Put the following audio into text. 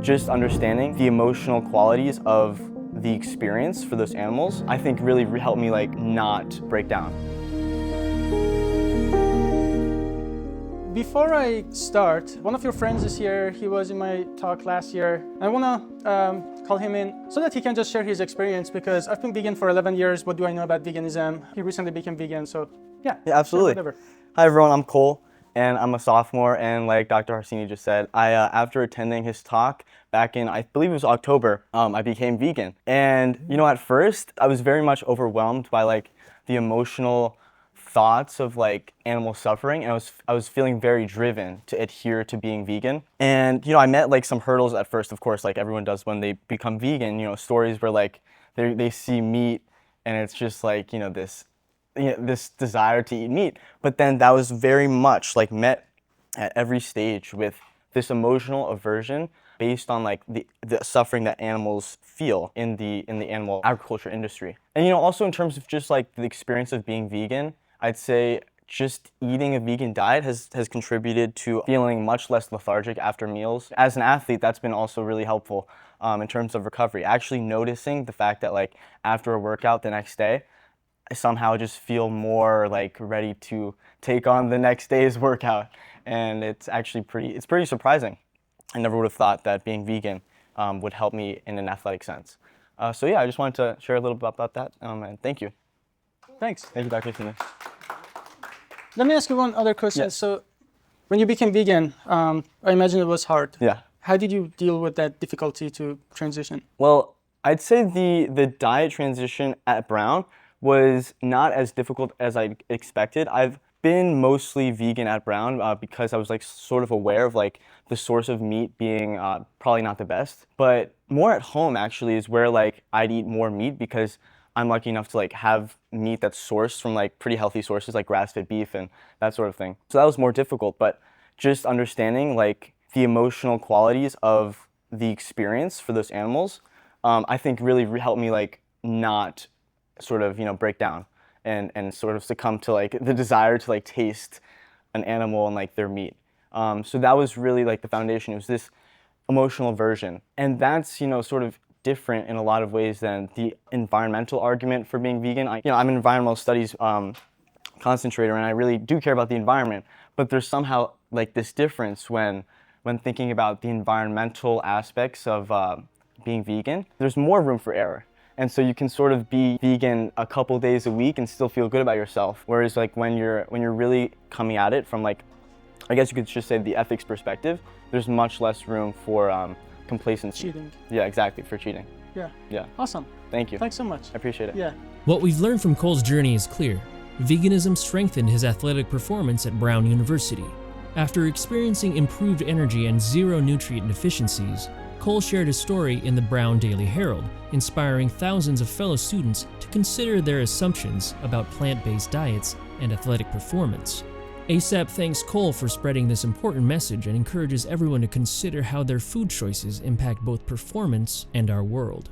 Just understanding the emotional qualities of the experience for those animals, I think really helped me like not break down. Before I start, one of your friends is here. He was in my talk last year. I wanna call him in so that he can just share his experience, because I've been vegan for 11 years. What do I know about veganism? He recently became vegan, so yeah. Yeah, absolutely. Whatever. Hi everyone, I'm Cole, and I'm a sophomore, and like Dr. Harsini just said, after attending his talk back in, I believe it was October, I became vegan. And you know, at first, I was very much overwhelmed by like the emotional thoughts of like animal suffering, and I was feeling very driven to adhere to being vegan. And you know, I met like some hurdles at first, of course, like everyone does when they become vegan. You know, stories where like they see meat and it's just like, you know, this desire to eat meat. But then that was very much like met at every stage with this emotional aversion based on like the suffering that animals feel in the animal agriculture industry. And you know, also in terms of just like the experience of being vegan, I'd say just eating a vegan diet has contributed to feeling much less lethargic after meals. As an athlete, that's been also really helpful in terms of recovery. Actually noticing the fact that like after a workout the next day, I somehow just feel more like ready to take on the next day's workout. And it's actually pretty surprising. I never would have thought that being vegan would help me in an athletic sense. So yeah, I just wanted to share a little bit about that, and thank you. Thanks. Thank you, Dr. Harsini. Let me ask you one other question. Yes. So when you became vegan, I imagine it was hard. Yeah. How did you deal with that difficulty to transition? Well, I'd say the diet transition at Brown was not as difficult as I expected. I've been mostly vegan at Brown because I was like sort of aware of like the source of meat being probably not the best. But more at home actually is where like I'd eat more meat, because I'm lucky enough to like have meat that's sourced from like pretty healthy sources like grass-fed beef and that sort of thing. So that was more difficult, but just understanding like the emotional qualities of the experience for those animals, I think really helped me like not sort of, you know, break down and sort of succumb to like the desire to like taste an animal and like their meat. So that was really like the foundation. It was this emotional aversion, and that's, you know, sort of different in a lot of ways than the environmental argument for being vegan. I'm an environmental studies concentrator, and I really do care about the environment, but there's somehow like this difference when thinking about the environmental aspects of being vegan. There's more room for error. And so you can sort of be vegan a couple days a week and still feel good about yourself. Whereas like when you're really coming at it from like, I guess you could just say the ethics perspective, there's much less room for complacency. Cheating. Yeah, exactly, for cheating. Yeah. Yeah. Awesome. Thank you. Thanks so much. I appreciate it. Yeah. What we've learned from Cole's journey is clear. Veganism strengthened his athletic performance at Brown University. After experiencing improved energy and zero nutrient deficiencies, Cole shared a story in the Brown Daily Herald, inspiring thousands of fellow students to consider their assumptions about plant-based diets and athletic performance. ASAP thanks Cole for spreading this important message and encourages everyone to consider how their food choices impact both performance and our world.